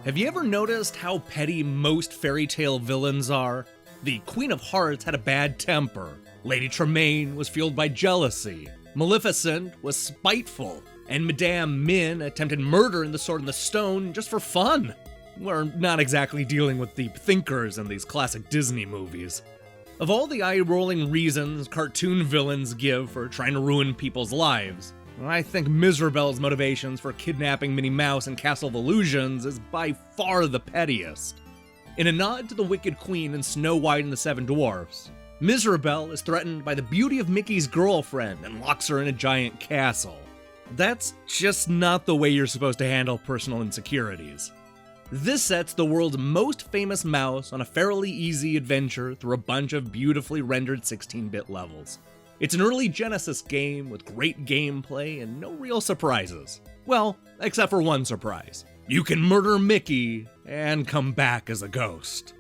Have you ever noticed how petty most fairy tale villains are? The Queen of Hearts had a bad temper, Lady Tremaine was fueled by jealousy, Maleficent was spiteful, and Madame Min attempted murder in The Sword and the Stone just for fun. We're not exactly dealing with deep thinkers in these classic Disney movies. Of all the eye-rolling reasons cartoon villains give for trying to ruin people's lives, I think Miserabelle's motivations for kidnapping Minnie Mouse in Castle of Illusions is by far the pettiest. In a nod to the Wicked Queen in Snow White and the Seven Dwarfs, Miserabelle is threatened by the beauty of Mickey's girlfriend and locks her in a giant castle. That's just not the way you're supposed to handle personal insecurities. This sets the world's most famous mouse on a fairly easy adventure through a bunch of beautifully rendered 16-bit levels. It's an early Genesis game with great gameplay and no real surprises. Well, except for one surprise. You can murder Mickey and come back as a ghost.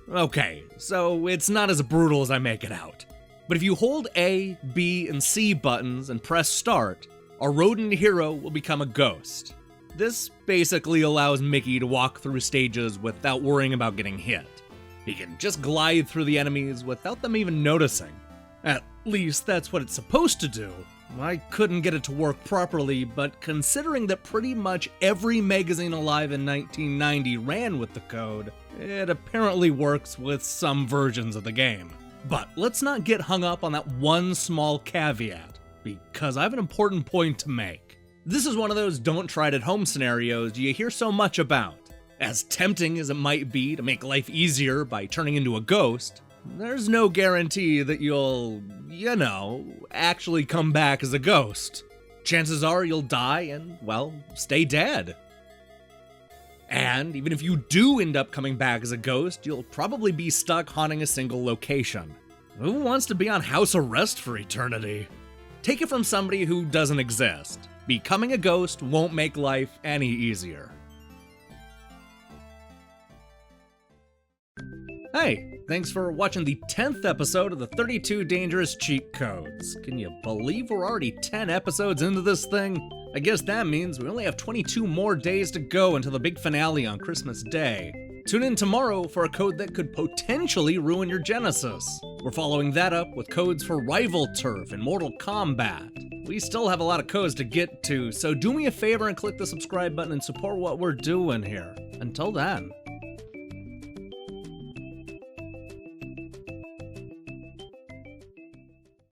Okay, so it's not as brutal as I make it out. But if you hold A, B, and C buttons and press start, our rodent hero will become a ghost. This basically allows Mickey to walk through stages without worrying about getting hit. He can just glide through the enemies without them even noticing. At least that's what it's supposed to do. I couldn't get it to work properly, but considering that pretty much every magazine alive in 1990 ran with the code, it apparently works with some versions of the game. But let's not get hung up on that one small caveat, because I have an important point to make. This is one of those don't try it at home scenarios you hear so much about. As tempting as it might be to make life easier by turning into a ghost, there's no guarantee that you'll, actually come back as a ghost. Chances are you'll die and, well, stay dead. And even if you do end up coming back as a ghost, you'll probably be stuck haunting a single location. Who wants to be on house arrest for eternity? Take it from somebody who doesn't exist. Becoming a ghost won't make life any easier. Hey, thanks for watching the 10th episode of the 32 Dangerous Cheat Codes. Can you believe we're already 10 episodes into this thing? I guess that means we only have 22 more days to go until the big finale on Christmas Day. Tune in tomorrow for a code that could potentially ruin your Genesis. We're following that up with codes for Rival Turf and Mortal Kombat. We still have a lot of codes to get to, so do me a favor and click the subscribe button and support what we're doing here. Until then.